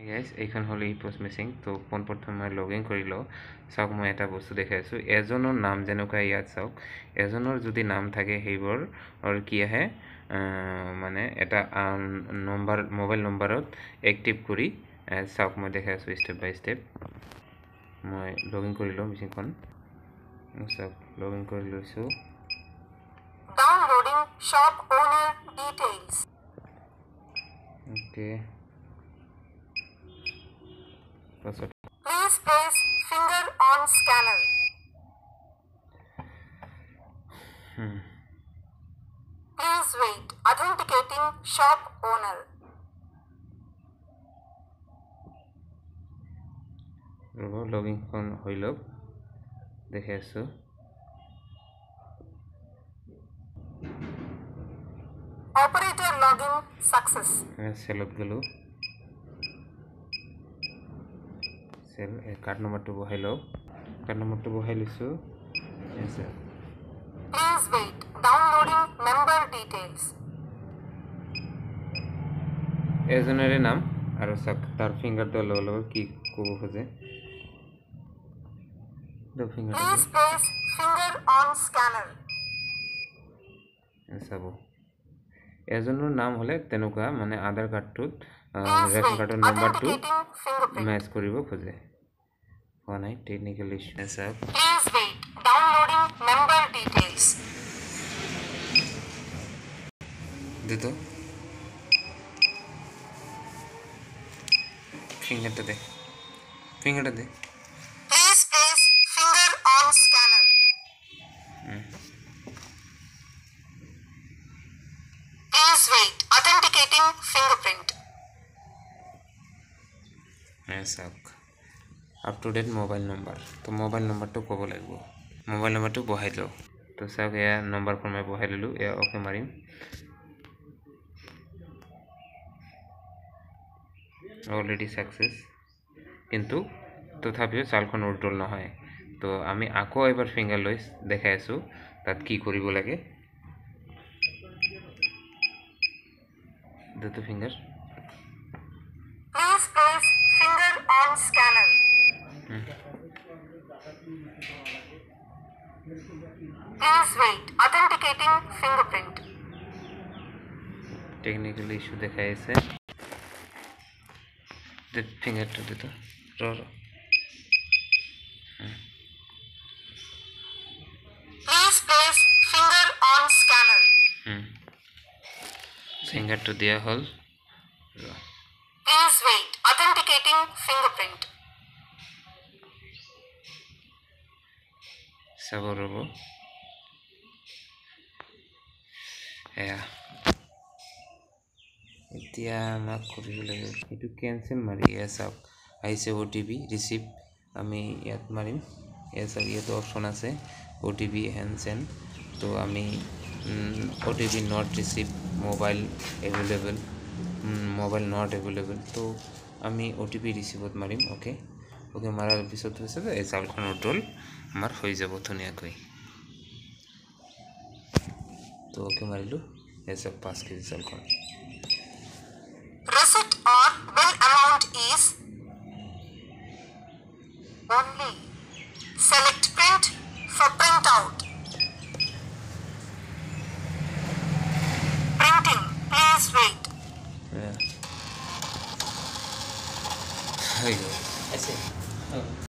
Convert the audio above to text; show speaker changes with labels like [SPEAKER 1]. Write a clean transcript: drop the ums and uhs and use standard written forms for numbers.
[SPEAKER 1] Guys এইখন হ'ল ই post machine তো পোনপ্ৰথমে মই লগ ইন কৰি লওঁ চাওক মই এটা বস্তু দেখাই আছোঁ এজনৰ নাম যেনেকুৱা ইয়াত চাওক এজনৰ যদি নাম থাকে সেইবোৰ কি আহে মানে এটা নম্বৰ মোবাইল নম্বৰত এক্টিভ কৰি চাওক মই দেখাই আছোঁ ষ্টেপ বাই ষ্টেপ মই লগ ইন কৰি লওঁ মেচিনখন চাওক লগ ইন কৰি লৈছোঁ
[SPEAKER 2] downloading shop owner details
[SPEAKER 1] okay
[SPEAKER 2] Please place finger on scanner. Please wait. Authenticating shop owner.
[SPEAKER 1] Login on hoilog. দেখে আছো
[SPEAKER 2] Operator login success.
[SPEAKER 1] সেলত গেলো সেল কার্ড নম্বরটো বহাই লও কার্ড নম্বরটো বহাই লিছো
[SPEAKER 2] Please wait. Downloading member details.
[SPEAKER 1] এজনের নাম আর তার ফিঙ্গার তো লও কি কব খোঁজে দো finger
[SPEAKER 2] Please place finger on scanner.
[SPEAKER 1] চাব এজনৰ নাম হলে তেনেকুৱা মানে আধাৰ কাৰ্ডটোত ৰেশন কাৰ্ডৰ নম্বৰটো ম্যাচ কৰিব খোজে হোৱা নাই টেকনিক্যাল ইস্যু আছে
[SPEAKER 2] Please wait. Downloading member details.
[SPEAKER 1] দিতো ফিঙ্গারটা দে ফিঙ্গারটা দে
[SPEAKER 2] Please place finger on scanner. Please wait. Authenticating fingerprint.
[SPEAKER 1] চাওক up to date mobile number তো মোবাইল নম্বৰটো ক'ব লাগিব মোবাইল নম্বৰটো বহাই লওঁ তো চাওক এয়া নম্বৰখন মই বহাই ললোঁ এয়া অ'কে মাৰিম অলৰেডি সাকসেস কিন্তু তথাপিও চালখন উল্টল নহয় তো আমি আকৌ এবাৰ ফিঙ্গার লৈ দেখাই আছো তাত কি কৰিব লাগে দুটো finger
[SPEAKER 2] Please place finger on scanner. Please wait. Authenticating fingerprint.
[SPEAKER 1] Technical issue দেখাইছে the finger to the
[SPEAKER 2] Please place finger on scanner.
[SPEAKER 1] finger to the hole
[SPEAKER 2] Please wait. Authenticating fingerprint.
[SPEAKER 1] saborabo yeah এতিয়া আমাক কৰিব লাগে এটো cancel মাৰি চাওক আইছে OTP receive আমি ইয়াত মাৰিম এছাৰ ইয়াত অপচন আছে ওটিপি হেনসেন তো আমি OTP not receive mobile available mobile not available তো আমি ওটিপি রিসিভত মাৰিম ওকে ওকে মাৰাৰ পিছত হৈছে এই চালখন উঠল আমাৰ হৈ যাব ধুনিয়াকৈ তো ওকে মাৰিলো এসব 5 KG চালখন
[SPEAKER 2] Receipt or bill amount is only. Select print for printout. Printing. Please wait.
[SPEAKER 1] Yeah. Hey. I see.